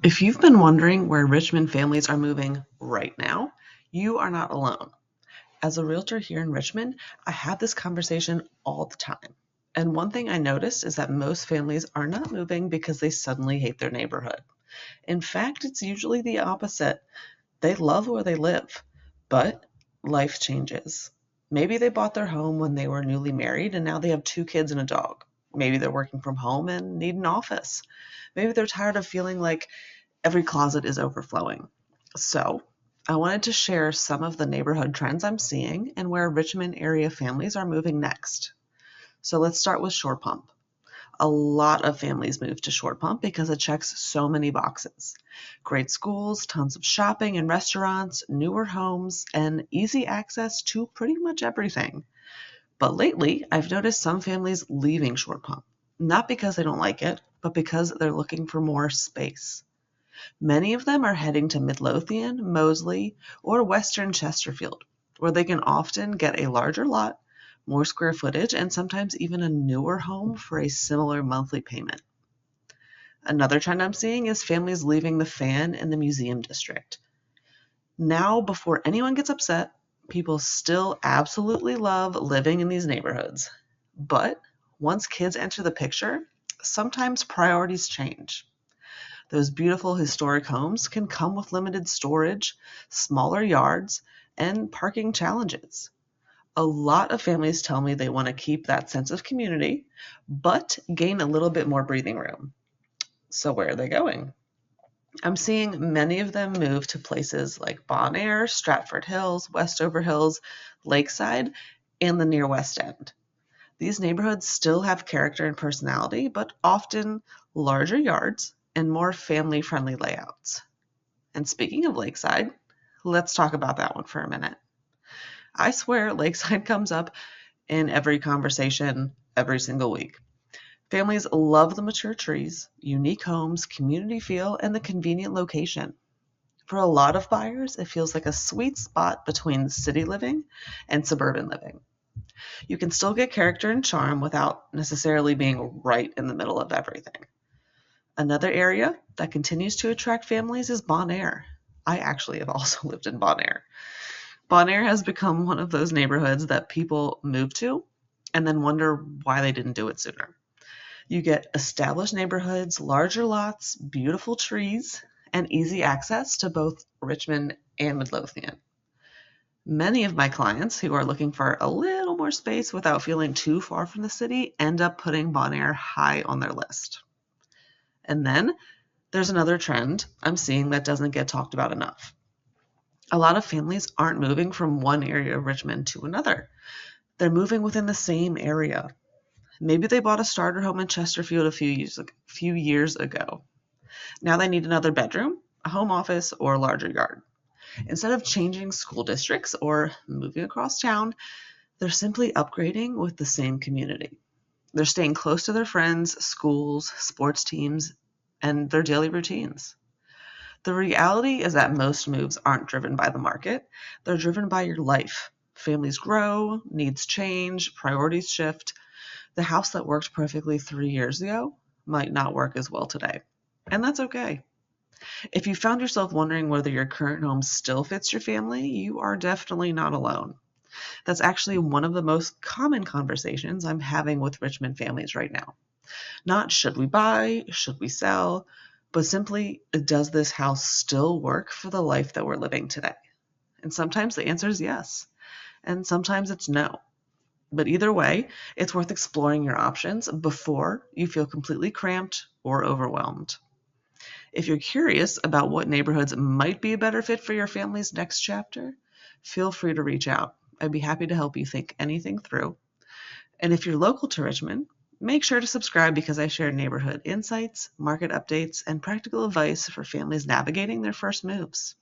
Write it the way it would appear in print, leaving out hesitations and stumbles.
If you've been wondering where Richmond families are moving right now, you are not alone. As a realtor here in Richmond, I have this conversation all the time. And one thing I noticed is that most families are not moving because they suddenly hate their neighborhood. In fact, it's usually the opposite. They love where they live, but life changes. Maybe they bought their home when they were newly married and now they have two kids and a dog. Maybe they're working from home and need an office. Maybe they're tired of feeling like every closet is overflowing. So, I wanted to share some of the neighborhood trends I'm seeing and where Richmond area families are moving next. So, let's start with Shore Pump. A lot of families move to Shore Pump because it checks so many boxes. Great schools, tons of shopping and restaurants, newer homes, and easy access to pretty much everything. But lately, I've noticed some families leaving Shore Pump, not because they don't like it, but because they're looking for more space. Many of them are heading to Midlothian, Moseley, or Western Chesterfield, where they can often get a larger lot, more square footage, and sometimes even a newer home for a similar monthly payment. Another trend I'm seeing is families leaving the Fan and the Museum District. Now, before anyone gets upset, people still absolutely love living in these neighborhoods. But once kids enter the picture, sometimes priorities change. Those beautiful historic homes can come with limited storage, smaller yards, and parking challenges. A lot of families tell me they want to keep that sense of community, but gain a little bit more breathing room. So, where are they going? I'm seeing many of them move to places like Bon Air, Stratford Hills, Westover Hills, Lakeside, and the near West End. These neighborhoods still have character and personality, but often larger yards and more family friendly layouts. And speaking of Lakeside, let's talk about that one for a minute. I swear Lakeside comes up in every conversation every single week. Families love the mature trees, unique homes, community feel, and the convenient location. For a lot of buyers, it feels like a sweet spot between city living and suburban living. You can still get character and charm without necessarily being right in the middle of everything. Another area that continues to attract families is Bon Air. I actually have also lived in Bon Air. Bon Air has become one of those neighborhoods that people move to and then wonder why they didn't do it sooner. You get established neighborhoods, larger lots, beautiful trees, and easy access to both Richmond and Midlothian. Many of my clients who are looking for a little more space without feeling too far from the city end up putting Bon Air high on their list. And then there's another trend I'm seeing that doesn't get talked about enough. A lot of families aren't moving from one area of Richmond to another. They're moving within the same area. Maybe they bought a starter home in Chesterfield a few years ago. Now they need another bedroom, a home office, or a larger yard. Instead of changing school districts or moving across town, they're simply upgrading with the same community. They're staying close to their friends, schools, sports teams, and their daily routines. The reality is that most moves aren't driven by the market, they're driven by your life. Families grow, needs change, priorities shift. The house that worked perfectly 3 years ago might not work as well today. And that's okay. If you found yourself wondering whether your current home still fits your family, you are definitely not alone. That's actually one of the most common conversations I'm having with Richmond families right now. Not should we buy, should we sell, but simply does this house still work for the life that we're living today? And sometimes the answer is yes, and sometimes it's no. But either way, it's worth exploring your options before you feel completely cramped or overwhelmed. If you're curious about what neighborhoods might be a better fit for your family's next chapter, feel free to reach out. I'd be happy to help you think anything through. And if you're local to Richmond, make sure to subscribe because I share neighborhood insights, market updates, and practical advice for families navigating their first moves.